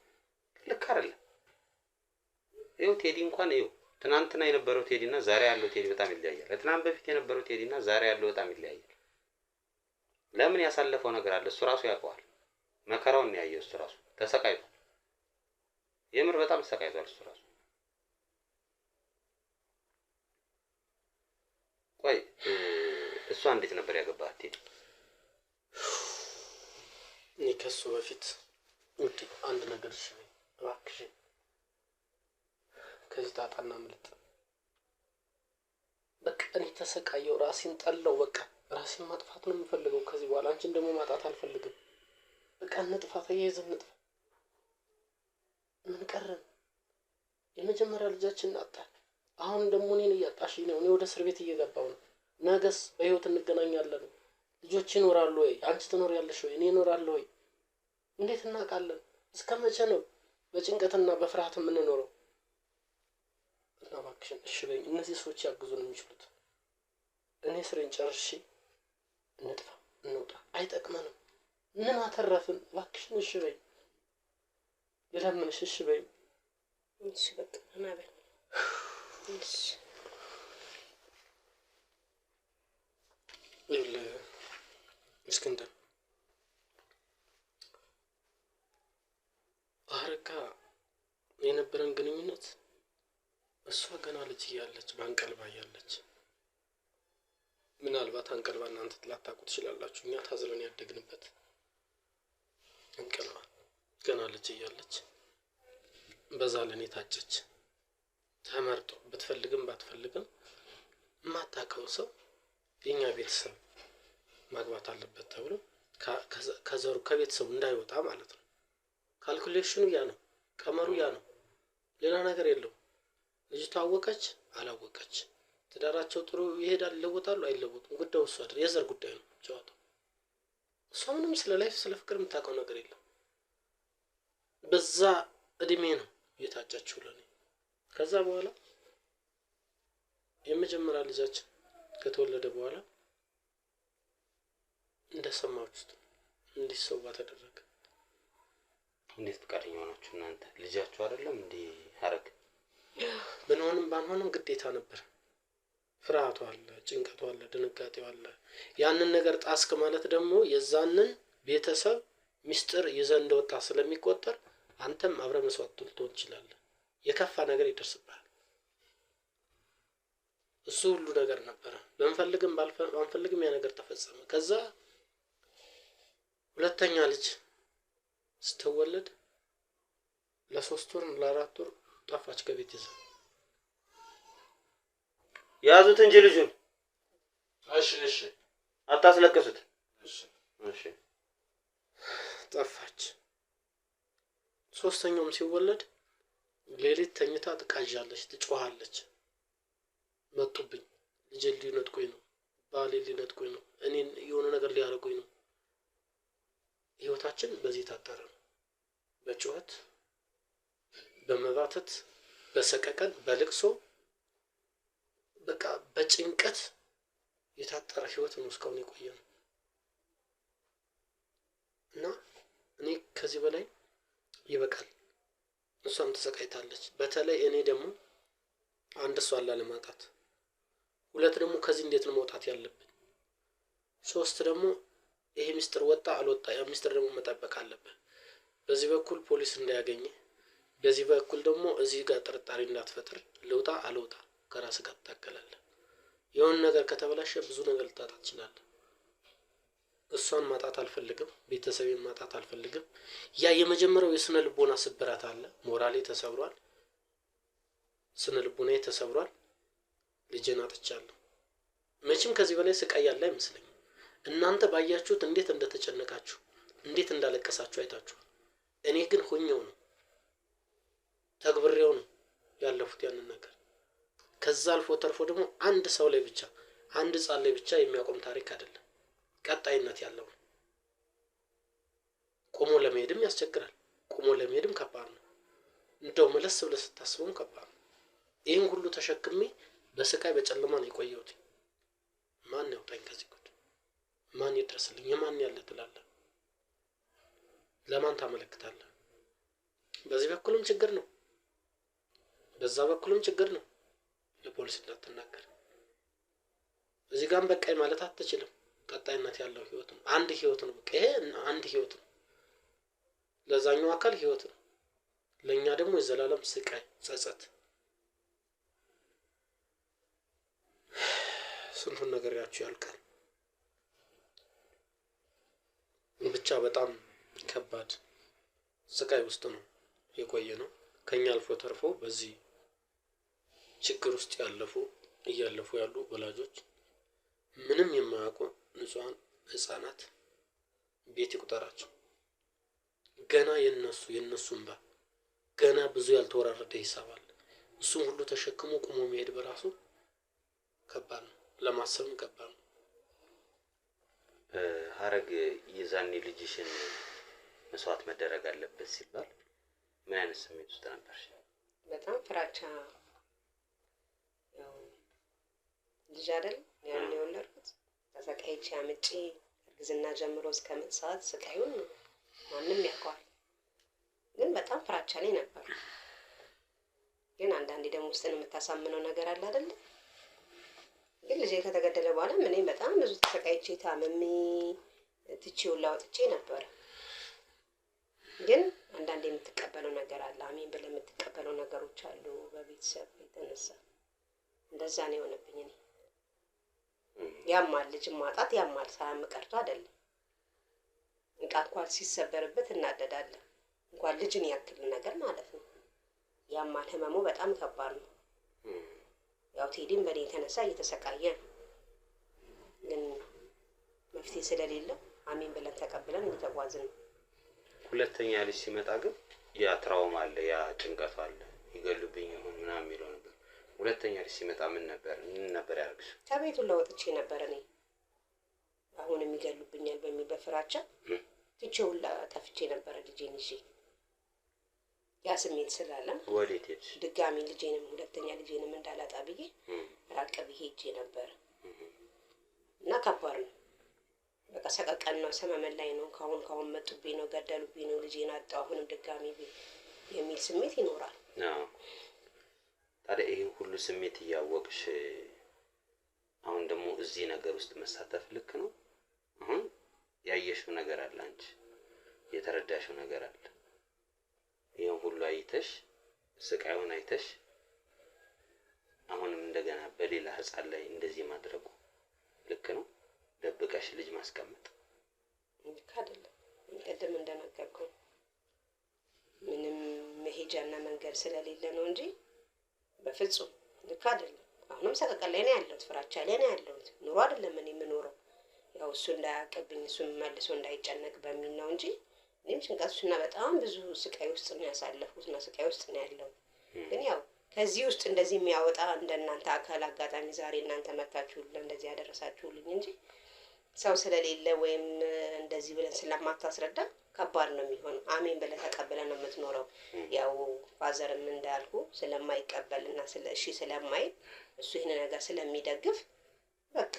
ልክ አይደለም። ይኸው ቴዲ እንኳን ይኸው ትናንትና የነበረው ቴዲ እና ዛሬ ያለው ቴዲ በጣም ይለያያል። ከትናንት በፊት የነበረው ቴዲ እና ዛሬ ያለው በጣም ይለያያል። ለምን? ያሳለፈው ነገር አለ። እሱ ራሱ ያውቀዋል። መከራውን ነው ያየው። እሱ ራሱ ተሰቃይቷል። የምር በጣም ተሰቃይቷል እሱ ራሱ። ቆይ እሷ እንዴት ነበር ያገባሃት ቴዲ? እኔ ከሱ በፊት ውድ አንድ ነገር እሺ እባክሽ ከዚህ ጣጣና ምልጥ በቃ እኔ ተሰቃየው፣ ራሴን ጠላው። በቃ ራሴን ማጥፋት ነው የምፈልገው ከዚህ በኋላ። አንቺን ደግሞ ማጣት አልፈልግም። በቃ እንጥፋ፣ ተያይዘን እንጥፋ። ምን ቀረን? የመጀመሪያ ልጃችንን አጣን። አሁን ደግሞ እኔን እያጣሽኝ ነው። እኔ ወደ እስር ቤት እየገባው ነው። ነገስ በህይወት እንገናኛለን? ልጆች ይኖራሉ ወይ? አንቺ ትኖሪያለሽ ወይ? እኔ እኖራለሁ ወይ? እንዴት እናውቃለን? እስከ መቼ ነው በጭንቀትና በፍርሃት የምንኖረው? እና እባክሽን እሺ በይኝ። እነዚህ ሰዎች ያግዙን የሚችሉት። እኔ ስሬን ጨርሼ እንጥፋ፣ እንውጣ። አይጠቅመንም። ምን አተረፍን? እባክሽን እሺ በይኝ። ልለምንሽ እሺ በይኝ። እሺ በቃ እናበል። እሺ እስክንድር አረጋ የነበረን ግንኙነት እሷ ገና ልጅ እያለች በአንቀልባ እያለች፣ ምናልባት አንቀልባ እናንተ ላታውቁ ትችላላችሁ። እኛ ታዝለን ያደግንበት አንቀልባ ገና ልጅ እያለች በዛ ለኔ ታጨች። ተመርጦ ብትፈልግም ባትፈልግም የማታውቀው ሰው የኛ ቤተሰብ ማግባት አለበት ተብሎ ከዘሩ ከቤተሰቡ እንዳይወጣ ማለት ነው። ካልኩሌሽኑ ያ ነው፣ ቀመሩ ያ ነው። ሌላ ነገር የለውም። ልጅቷ አወቀች አላወቀች ትዳራቸው ጥሩ ይሄዳል፣ ይለወጣሉ አይለወጡም፣ ጉዳዩ እሱ አይደል፣ የዘር ጉዳይ ነው ጨዋታው። እሷ ምንም ስለ ላይፍ ስለ ፍቅር የምታውቀው ነገር የለም። በዛ እድሜ ነው የታጨችው ለኔ። ከዛ በኋላ የመጀመሪያ ልጃችን ከተወለደ በኋላ እንደሰማችሁት እንዲሰዋ ተደረገ። እንዴት ፈቃደኛ ሆናችሁ እናንተ? ልጃችሁ አይደለም እንዴ ሐረግ? ብንሆንም ባንሆንም ግዴታ ነበር። ፍርሃቱ አለ፣ ጭንቀቱ አለ፣ ድንጋጤው አለ። ያንን ነገር ጣስክ ማለት ደግሞ የዛንን ቤተሰብ ሚስጥር ይዘህ እንደወጣ ስለሚቆጠር አንተም አብረህ መስዋዕት ልትሆን ትችላለህ። የከፋ ነገር ይደርስብሃል። እሱ ሁሉ ነገር ነበረ። በእንፈልግም ባንፈልግም ያ ነገር ተፈጸመ። ከዛ ሁለተኛ ልጅ ስትወለድ ለ3 ወር ለ4 ወር ጠፋች ከቤት ይዛ። ያዙት እንጂ ልጁን። እሺ አታስለቅሱት። እሺ ጠፋች። ሶስተኛውም ሲወለድ ሌሊት ተኝታ ትቃዣለች፣ ትጮሃለች። መጡብኝ፣ ልጄን ሊነጥቁኝ ነው፣ ባሌ ሊነጥቁኝ ነው፣ እኔን የሆነ ነገር ሊያደርጉኝ ነው። ህይወታችን በዚህ ታጠረ ነው። በጩኸት፣ በመባተት፣ በሰቀቀን፣ በልቅሶ፣ በቃ በጭንቀት የታጠረ ህይወት ነው እስካሁን የቆየ ነው። እና እኔ ከዚህ በላይ ይበቃል። እሷም ተሰቃይታለች። በተለይ እኔ ደግሞ አንድ እሷን ላለማጣት፣ ሁለት ደግሞ ከዚህ እንዴት ነው መውጣት ያለብን? ሶስት ደግሞ ይሄ ሚስጥር ወጣ አልወጣ ያ ሚስጥር ደግሞ መጠበቅ አለብህ። በዚህ በኩል ፖሊስ እንዳያገኝ፣ በዚህ በኩል ደግሞ እዚህ ጋር ጥርጣሬ እንዳትፈጥር። ልውጣ አልውጣ ከራስ ጋር ትታገላለህ። የሆነ ነገር ከተበላሸ ብዙ ነገር ልታጣ ትችላለህ። እሷን ማጣት አልፈልግም፣ ቤተሰቤን ማጣት አልፈልግም። ያ የመጀመሪያው የስነ ልቦና ስብራት አለ። ሞራሌ ተሰብሯል፣ ስነ ልቦናዬ ተሰብሯል፣ ልጄን አጥቻለሁ። መቼም ከዚህ በላይ ስቃይ ያለ አይመስለኝም። እናንተ ባያችሁት እንዴት እንደተጨነቃችሁ እንዴት እንዳለቀሳችሁ አይታችኋል። እኔ ግን ሆኜው ነው ተግብሬው ነው ያለፉት ያንን ነገር። ከዛ አልፎ ተርፎ ደግሞ አንድ ሰው ላይ ብቻ አንድ ሕፃን ላይ ብቻ የሚያቆም ታሪክ አይደለም፣ ቀጣይነት ያለው ነው። ቆሞ ለመሄድም ያስቸግራል፣ ቆሞ ለመሄድም ከባድ ነው። እንደው መለስ ብለህ ስታስበውም ከባድ ነው። ይህን ሁሉ ተሸክሜ በስቃይ በጨለማ ነው የቆየሁት። ማን ያውጣኝ ከዚህ ጉድ? ማን ይድረስልኝ? የማን ያለ ትላለህ? ለማን ታመለክታለህ? በዚህ በኩልም ችግር ነው፣ በዛ በኩልም ችግር ነው። ለፖሊስ እንዳትናገር። እዚህ ጋርም በቃኝ ማለት አትችልም። ቀጣይነት ያለው ህይወት ነው። አንድ ህይወት ነው። በቃ ይሄ አንድ ህይወት ነው። ለዛኛው አካል ህይወት ነው፣ ለኛ ደግሞ የዘላለም ስቃይ፣ ጸጸት። ስንቱን ነገርያችሁ ያልቃል። ብቻ በጣም ከባድ ስቃይ ውስጥ ነው የቆየ ነው። ከኛ አልፎ ተርፎ በዚህ ችግር ውስጥ እያለፉ ያሉ ወላጆች፣ ምንም የማያውቁ ንጹሃን ህፃናት ቤት ይቁጠራቸው። ገና የነሱ እንባ ገና ብዙ ያልተወራረደ ሂሳብ አለ። እሱም ሁሉ ተሸክሞ ቆሞ መሄድ በራሱ ከባድ ነው፣ ለማሰብም ከባድ ነው። ሀረግ የዛኔ ልጅሽን መስዋዕት መደረግ አለበት ሲባል ምን አይነት ስሜት ውስጥ ነበርሽ? በጣም ፍራቻ። ያው ልጅ አይደል ያን የወለድኩት ተሰቃይቼ አምጬ እርግዝና ጀምሮ እስከ ምጥ ሰዓት ስቃዩን ማንም ያውቀዋል። ግን በጣም ፍራቻ ላይ ነበር። ግን አንዳንዴ ደግሞ ውስጥን የምታሳምነው ነገር አለ አይደል? ግን ልጄ ከተገደለ በኋላ እኔ በጣም ብዙ ተሰቃይቼ ታምሜ ትቼው ላውጥቼ ነበር። ግን አንዳንዴ የምትቀበለው ነገር አለ። አሜን ብለህ የምትቀበለው ነገሮች አሉ። በቤተሰብ የተነሳ እንደዛ ነው የሆነብኝ። እኔ ያማል፣ ልጅ ማጣት ያማል። ሳያም ቀርቶ አይደለም። እቃ እንኳን ሲሰበርበት እናደዳለን፣ እንኳን ልጅን ያክል ነገር ማለት ነው። ያማል። ህመሙ በጣም ከባድ ነው። ያው ቴዲም በእኔ የተነሳ እየተሰቃየ ነው። ግን መፍትሄ ስለሌለው አሜን ብለን ተቀብለን እየተጓዝን ነው። ሁለተኛ ልጅ ሲመጣ ግን ያ ትራውማ አለ፣ ያ ጭንቀቱ አለ። ይገሉብኝ ይሆን ምናምን የሚለው ነበር። ሁለተኛ ልጅ ሲመጣ ምን ነበር ያደርግሽ? ከቤቱ ለወጥቼ ነበር እኔ። አሁንም ይገሉብኛል በሚል በፍራቻ ትቼው ጠፍቼ ነበረ ልጄን ይዤ። ያ ስሜት ስላለ ወዴት ሄድሽ? ድጋሚ ልጄንም ሁለተኛ ልጄንም እንዳላጣ ብዬ ራቅ ብዬ ሄጄ ነበር እና ከባድ ነው። በቃ ሰቀቀን ነው፣ ሰመመን ላይ ነው። ካሁን መጡብኝ ነው፣ ገደሉብኝ ነው፣ ልጄን አጣሁ፣ አሁንም ድጋሚ የሚል ስሜት ይኖራል። ታዲያ ይሄን ሁሉ ስሜት እያወቅሽ አሁን ደግሞ እዚህ ነገር ውስጥ መሳተፍ ልክ ነው? አሁን ያየሽው ነገር አለ፣ አንቺ የተረዳሽው ነገር አለ። ይሄን ሁሉ አይተሽ ስቃዩን አይተሽ አሁንም እንደገና በሌላ ህፃን ላይ እንደዚህ ማድረጉ ልክ ነው? ደብቀሽ ልጅ ማስቀመጥ ልክ አይደለም። ቅድም እንደነገርኩህ ምንም መሄጃና መንገድ ስለሌለ ነው እንጂ በፍጹም ልክ አይደለም። አሁንም ሰቀቀን ላይ ነው ያለሁት፣ ፍራቻ ላይ ነው ያለሁት። ኑሮ አይደለም እኔ የምኖረው፣ ያው እሱ እንዳያውቅብኝ እሱን መልሶ እንዳይጨነቅ በሚል ነው እንጂ እኔም ጭንቀቱና በጣም ብዙ ስቃይ ውስጥ ነው ያሳለፉት እና ስቃይ ውስጥ ነው ያለው። ግን ያው ከዚህ ውስጥ እንደዚህ የሚያወጣ እንደናንተ አካል አጋጣሚ ዛሬ እናንተ መታችሁልን እንደዚህ ያደረሳችሁልኝ እንጂ ሰው ስለሌለ ወይም እንደዚህ ብለን ስለማታስረዳ ከባድ ነው የሚሆነው። አሜን ብለህ ተቀብለህ ነው የምትኖረው። ያው ፋዘርም እንዳልኩ ስለማይቀበልና እሺ ስለማይል እሱ ይህን ነገር ስለሚደግፍ በቃ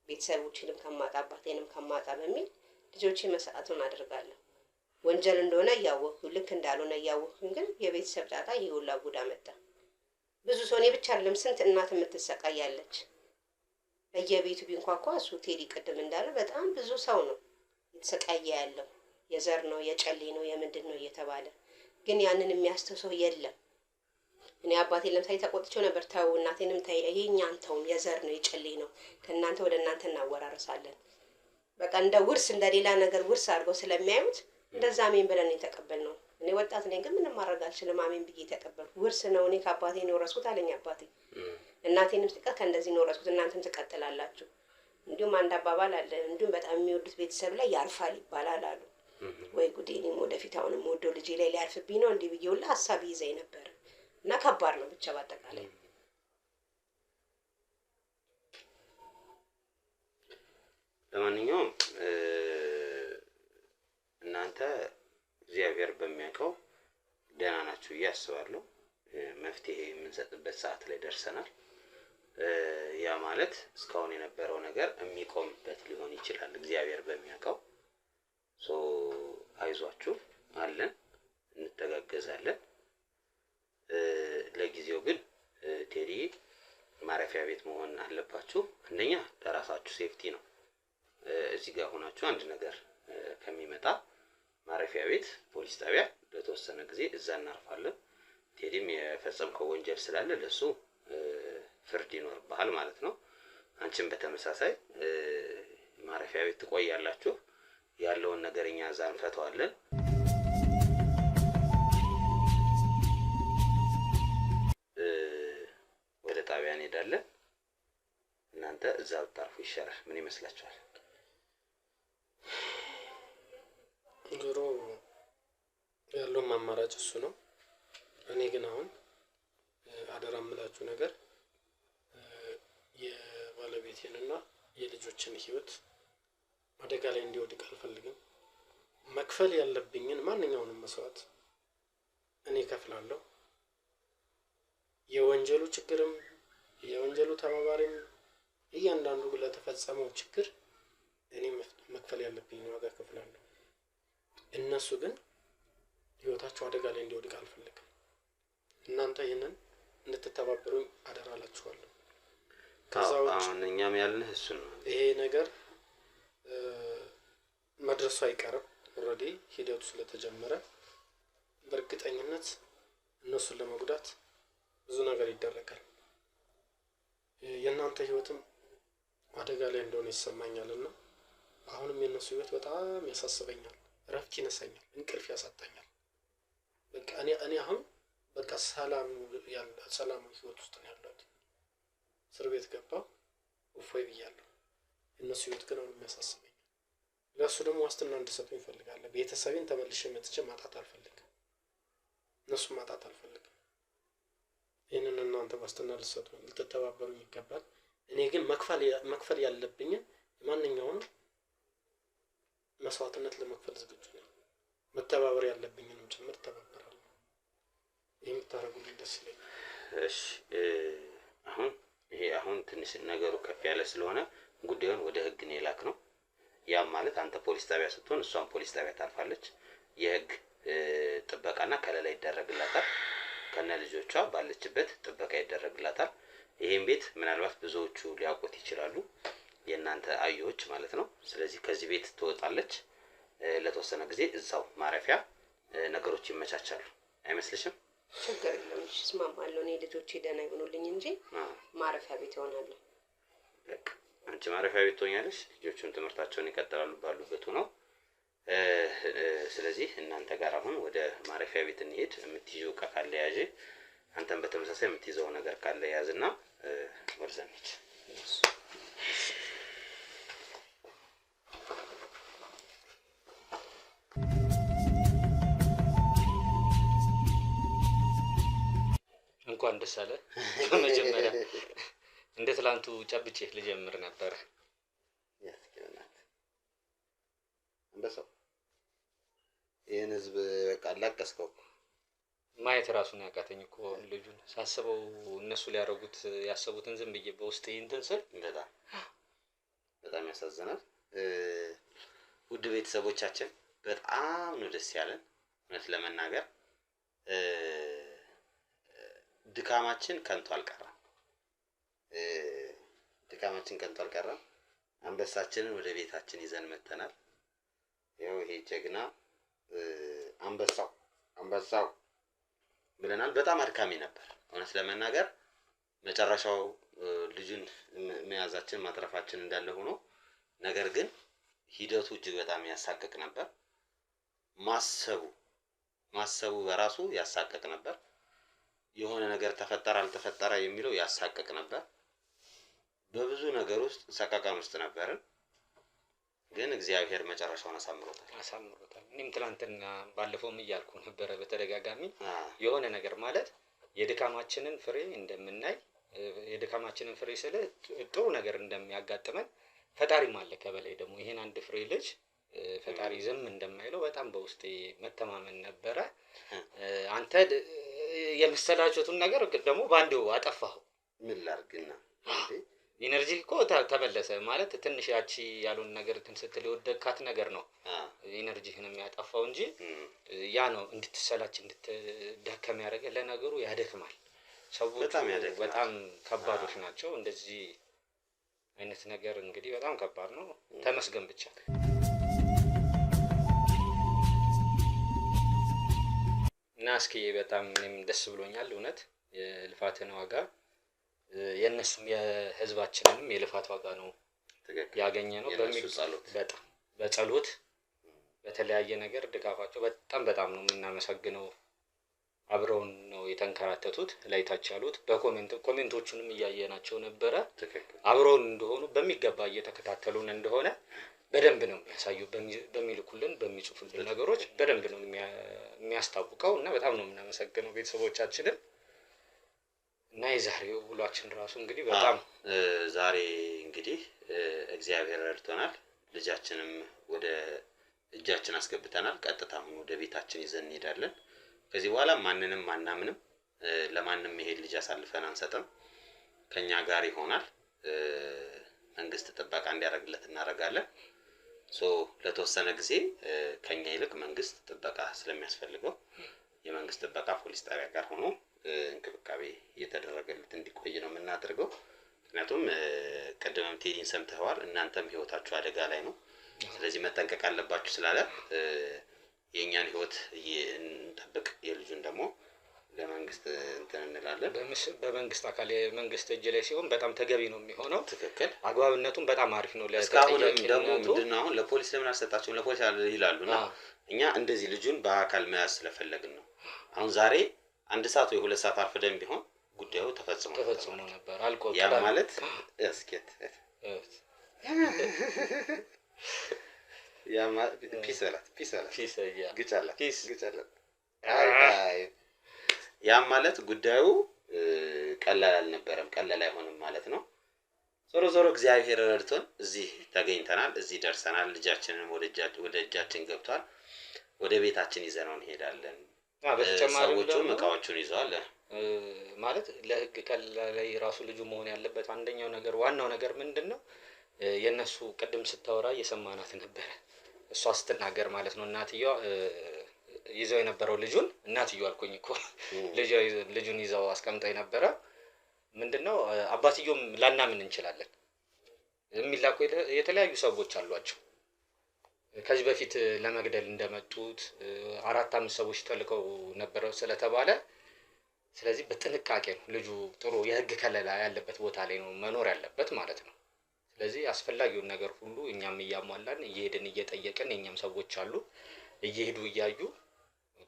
ቤተሰቦችንም ከማጣ አባቴንም ከማጣ በሚል ልጆቼ መስዋዕቱን አደርጋለሁ። ወንጀል እንደሆነ እያወቅሁ ልክ እንዳልሆነ እያወቅሁ ግን የቤተሰብ ጣጣ ይሄ ሁላ ጉዳ መጣ። ብዙ ሰው እኔ ብቻ አይደለም ስንት እናት የምትሰቃያለች። በየቤቱ ቢንኳኳ እሱ ቴዲ ቅድም እንዳለ በጣም ብዙ ሰው ነው የተሰቃየ ያለው። የዘር ነው የጨሌ ነው የምንድን ነው እየተባለ ግን ያንን የሚያስተው ሰው የለም። እኔ አባቴን ለምሳሌ ተቆጥቼው ነበር። ተው እናቴንም ተይ፣ ይሄ እኛ አንተውም የዘር ነው የጨሌ ነው ከእናንተ ወደ እናንተ እናወራረሳለን። በቃ እንደ ውርስ እንደ ሌላ ነገር ውርስ አድርገው ስለሚያዩት እንደዛ አሜን ብለን የተቀበልነው። እኔ ወጣት ነኝ ግን ምንም ማድረግ አልችልም። አሜን ብዬ የተቀበልኩ ውርስ ነው። እኔ ከአባቴ ነው የወረስኩት አለኝ አባቴ። እናቴንም ስቀር ከእንደዚህ ነው የወረስኩት፣ እናንተም ትቀጥላላችሁ። እንዲሁም አንድ አባባል አለ፣ እንዲሁም በጣም የሚወዱት ቤተሰብ ላይ ያርፋል ይባላል አሉ። ወይ ጉዴ! እኔም ወደፊት አሁንም ወደው ልጄ ላይ ሊያርፍብኝ ነው እንዲህ ብዬ ሁላ ሀሳብ ይዘኝ ነበር እና ከባድ ነው ብቻ በአጠቃላይ። ለማንኛውም እናንተ እግዚአብሔር በሚያውቀው ደህና ናችሁ ብዬ አስባለሁ። መፍትሄ የምንሰጥበት ሰዓት ላይ ደርሰናል። ያ ማለት እስካሁን የነበረው ነገር የሚቆምበት ሊሆን ይችላል እግዚአብሔር በሚያውቀው። አይዟችሁ አለን፣ እንተጋገዛለን። ለጊዜው ግን ቴዲ ማረፊያ ቤት መሆን አለባችሁ። አንደኛ ለራሳችሁ ሴፍቲ ነው። እዚህ ጋር ሆናችሁ አንድ ነገር ከሚመጣ ማረፊያ ቤት ፖሊስ ጣቢያ ለተወሰነ ጊዜ እዛ እናርፋለን። ቴዲም የፈጸምከው ወንጀል ስላለ ለሱ ፍርድ ይኖርብሃል ማለት ነው። አንቺም በተመሳሳይ ማረፊያ ቤት ትቆያላችሁ። ያለውን ነገር እኛ እዛ እንፈተዋለን። ወደ ጣቢያ እንሄዳለን። እናንተ እዛ ብታርፉ ይሻላል። ምን ይመስላችኋል? ዞሮ ያለውም አማራጭ እሱ ነው። እኔ ግን አሁን አደራ የምላችሁ ነገር የባለቤቴንና የልጆችን ሕይወት አደጋ ላይ እንዲወድቅ አልፈልግም። መክፈል ያለብኝን ማንኛውንም መስዋዕት እኔ እከፍላለሁ። የወንጀሉ ችግርም የወንጀሉ ተባባሪም እያንዳንዱ ለተፈጸመው ችግር እኔ መክፈል ያለብኝን ዋጋ እከፍላለሁ። እነሱ ግን ሕይወታቸው አደጋ ላይ እንዲወድቅ አልፈልግም። እናንተ ይህንን እንድትተባበሩኝ አደራ እላችኋለሁ። ከዛ ውጭ አሁን እኛም ያልንህ እሱ ነው። ይሄ ነገር መድረሱ አይቀርም። ኦልሬዲ ሂደቱ ስለተጀመረ በእርግጠኝነት እነሱን ለመጉዳት ብዙ ነገር ይደረጋል። የእናንተ ህይወትም አደጋ ላይ እንደሆነ ይሰማኛል እና አሁንም የእነሱ ህይወት በጣም ያሳስበኛል፣ እረፍት ይነሳኛል፣ እንቅልፍ ያሳጣኛል። በቃ እኔ አሁን በቃ ሰላማዊ ህይወት ውስጥ ነው ያለሁት። እስር ቤት ገባሁ እፎይ ብያለሁ። የእነሱ ህይወት ግን አሁን የሚያሳስበኛል። ለእሱ ደግሞ ዋስትና እንድሰጡ ይፈልጋለሁ። ቤተሰቤን ተመልሼ መጥቼ ማጣት አልፈልግም፣ እነሱን ማጣት አልፈልግም። ይህንን እናንተ ዋስትና ልትሰጡ ልትተባበሩ ይገባል። እኔ ግን መክፈል ያለብኝን ማንኛውንም መስዋዕትነት ለመክፈል ዝግጁ ነኝ። መተባበር ያለብኝንም ጭምር ተባበራለሁ። ይህን ብታደርጉልኝ ደስ ይለኛል። እሺ አሁን ትንሽ ነገሩ ከፍ ያለ ስለሆነ ጉዳዩን ወደ ህግ ነው የላክ ነው። ያም ማለት አንተ ፖሊስ ጣቢያ ስትሆን እሷም ፖሊስ ጣቢያ ታልፋለች። የህግ ጥበቃና ከለላ ይደረግላታል። ከነ ልጆቿ ባለችበት ጥበቃ ይደረግላታል። ይሄን ቤት ምናልባት ብዙዎቹ ሊያውቁት ይችላሉ፣ የእናንተ አዮች ማለት ነው። ስለዚህ ከዚህ ቤት ትወጣለች። ለተወሰነ ጊዜ እዛው ማረፊያ ነገሮች ይመቻቻሉ። አይመስልሽም? ችግር የለም። እሺ እስማማለሁ። እኔ ልጆቼ ደህና ይሆኑልኝ እንጂ ማረፊያ ቤት ይሆናሉ። በቃ አንቺ ማረፊያ ቤት ትሆኛለሽ፣ ልጆቹን ትምህርታቸውን ይቀጥላሉ ባሉበት ነው። ስለዚህ እናንተ ጋር አሁን ወደ ማረፊያ ቤት እንሄድ። የምትይዘው ዕቃ ካለ ያዥ፣ አንተም በተመሳሳይ የምትይዘው ነገር ካለ ያዝና ወደዛ እንሂድ። እንኳን ደስ አለ። በመጀመሪያ እንደ ትላንቱ ጨብጬ ልጀምር ነበር። ያስከናት አንበሳው ይሄን ህዝብ በቃ አላቀስከው። ማየት ራሱን ያቃተኝ እኮ ልጁን ሳስበው እነሱ ሊያደርጉት ያሰቡትን ዝም ብዬ በውስጥ እንትን ስል በጣም ያሳዝናል። ውድ ቤተሰቦቻችን በጣም ነው ደስ ያለን። እውነት ለመናገር ድካማችን ከንቱ አልቀረም። ድካማችን ከንቱ አልቀረም። አንበሳችንን ወደ ቤታችን ይዘን መተናል። ይኸው ይሄ ጀግና አንበሳው ብለናል። በጣም አድካሚ ነበር እውነት ለመናገር መጨረሻው ልጁን መያዛችን ማትረፋችን እንዳለ ሆኖ ነገር ግን ሂደቱ እጅግ በጣም ያሳቅቅ ነበር። ማሰቡ በራሱ ያሳቅቅ ነበር። የሆነ ነገር ተፈጠረ አልተፈጠረ የሚለው ያሳቅቅ ነበር። በብዙ ነገር ውስጥ ሰቀቀን ውስጥ ነበርን። ግን እግዚአብሔር መጨረሻውን አሳምሮታል። እኔም ትናንትና ባለፈውም እያልኩ ነበረ በተደጋጋሚ የሆነ ነገር ማለት የድካማችንን ፍሬ እንደምናይ የድካማችንን ፍሬ ስለ ጥሩ ነገር እንደሚያጋጥመን ፈጣሪም አለ ከበላይ ደግሞ ይሄን አንድ ፍሬ ልጅ ፈጣሪ ዝም እንደማይለው በጣም በውስጤ መተማመን ነበረ። አንተ የመሰላቸቱን ነገር ደግሞ ባንዴው አጠፋኸው። ምን ላድርግና ኢነርጂ እኮ ተመለሰ ማለት ትንሽ ያቺ ያሉን ነገር ስትል የወደካት ነገር ነው ኢነርጂህን የሚያጠፋው እንጂ ያ ነው እንድትሰላች እንድትዳከም ያደረገ። ለነገሩ ያደክማል። ሰዎች በጣም ከባዶች ናቸው። እንደዚህ አይነት ነገር እንግዲህ በጣም ከባድ ነው። ተመስገን ብቻ። እና እስኪ በጣም እኔም ደስ ብሎኛል እውነት የልፋትን ዋጋ የነሱም የህዝባችንንም የልፋት ዋጋ ነው ያገኘ ነው። በጣም በጸሎት በተለያየ ነገር ድጋፋቸው በጣም ነው የምናመሰግነው። አብረውን ነው የተንከራተቱት ላይታች ያሉት በኮሜንቶቹንም እያየናቸው ነበረ። አብረውን እንደሆኑ በሚገባ እየተከታተሉን እንደሆነ በደንብ ነው የሚያሳዩ። በሚልኩልን በሚጽፉልን ነገሮች በደንብ ነው የሚያስታውቀው እና በጣም ነው የምናመሰግነው ቤተሰቦቻችንን። እና የዛሬው ውሏችን ራሱ እንግዲህ በጣም ዛሬ እንግዲህ እግዚአብሔር ረድቶናል። ልጃችንም ወደ እጃችን አስገብተናል። ቀጥታ ወደ ቤታችን ይዘን እንሄዳለን። ከዚህ በኋላ ማንንም አናምንም። ለማንም መሄድ ልጅ አሳልፈን አንሰጥም። ከኛ ጋር ይሆናል። መንግስት ጥበቃ እንዲያደርግለት እናደርጋለን። ለተወሰነ ጊዜ ከኛ ይልቅ መንግስት ጥበቃ ስለሚያስፈልገው የመንግስት ጥበቃ ፖሊስ ጣቢያ ጋር ሆኖ እንክብካቤ እየተደረገለት እንዲቆይ ነው የምናደርገው። ምክንያቱም ቀደምም ቴዲን ሰምተዋል። እናንተም ህይወታችሁ አደጋ ላይ ነው። ስለዚህ መጠንቀቅ አለባችሁ ስላለ የኛን ህይወት እንጠብቅ፣ የልጁን ደግሞ ለመንግስት እንትን እንላለን። በመንግስት አካል የመንግስት እጅ ላይ ሲሆን በጣም ተገቢ ነው የሚሆነው። ትክክል። አግባብነቱም በጣም አሪፍ ነው። እስካሁን ደግሞ ምንድነው አሁን ለፖሊስ ለምን አልሰጣችሁም ለፖሊስ ይላሉና እኛ እንደዚህ ልጁን በአካል መያዝ ስለፈለግን ነው። አሁን ዛሬ 1 ሰዓት ወይ 2 ሰዓት አርፍደን ቢሆን ጉዳዩ ተፈጽሞ ነበር አልቆ ያ ማለት እስኪት ያ ማለት ፒስ ግጫላት ያ ማለት ጉዳዩ ቀላል አልነበረም፣ ቀላል አይሆንም ማለት ነው። ዞሮ እግዚአብሔር ረድቶን እዚህ ተገኝተናል፣ እዚህ ደርሰናል። ልጃችንን ወደ እጃችን ገብቷል። ወደ ቤታችን ይዘነው እንሄዳለን። በተጨማሪ ሰዎቹም እቃዎቹን ይዘዋል ማለት ለህግ ከላይ ራሱ ልጁ መሆን ያለበት አንደኛው ነገር ዋናው ነገር ምንድነው? የነሱ ቅድም ስታወራ እየሰማናት ነበረ እሷ ስትናገር ማለት ነው። እናትየዋ ይዘው የነበረው ልጁን እናትየዋ አልኩኝ እኮ ልጁን ይዘው አስቀምጠው የነበረ ምንድነው አባትየውም ላናምን እንችላለን። የሚላኩ የተለያዩ ሰዎች አሏቸው ከዚህ በፊት ለመግደል እንደመጡት 4-5 ሰዎች ተልከው ነበር ስለተባለ ስለዚህ በጥንቃቄ ነው ልጁ ጥሩ የህግ ከለላ ያለበት ቦታ ላይ ነው መኖር ያለበት ማለት ነው። ስለዚህ አስፈላጊውን ነገር ሁሉ እኛም እያሟላን እየሄድን እየጠየቅን የኛም ሰዎች አሉ እየሄዱ እያዩ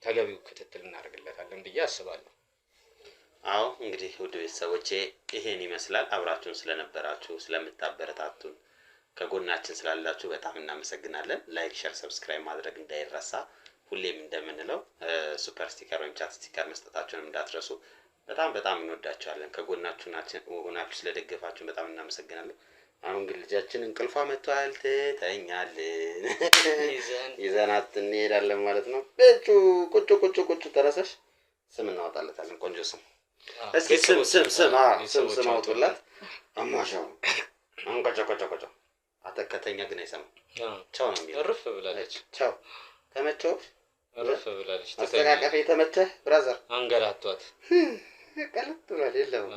ተገቢው ክትትል እናደርግለታለን ብዬ አስባለሁ። አዎ እንግዲህ ውድ ቤተሰቦቼ ይሄን ይመስላል። አብራችሁን ስለነበራችሁ ስለምታበረታቱን ከጎናችን ስላላችሁ በጣም እናመሰግናለን። ላይክ፣ ሼር፣ ሰብስክራይብ ማድረግ እንዳይረሳ። ሁሌም እንደምንለው ሱፐር ስቲከር ወይም ቻት ስቲከር መስጠታችሁንም እንዳትረሱ። በጣም እንወዳችኋለን። ከጎናችሁ ሆናችሁ ስለደገፋችሁ በጣም እናመሰግናለን። አሁን ግን ልጃችን እንቅልፏ መጥቷል፣ ትተኛለን። ይዘናት እንሄዳለን ማለት ነው። ቁጭ ተረሰሽ ስም እናወጣለታለን። ቆንጆ ስም እስኪ ስም አውጡላት። አማሻው አንቆጮ አተከተኛ ግን አይሰማም። ቻው ነው የሚለው። እርፍ ብላለች። ቻው ተመቸው። እርፍ ብላለች። አስተቃቀፈ ተመቸህ ብራዘር? አንገላቷት ቀለጥ ብሏል። የለም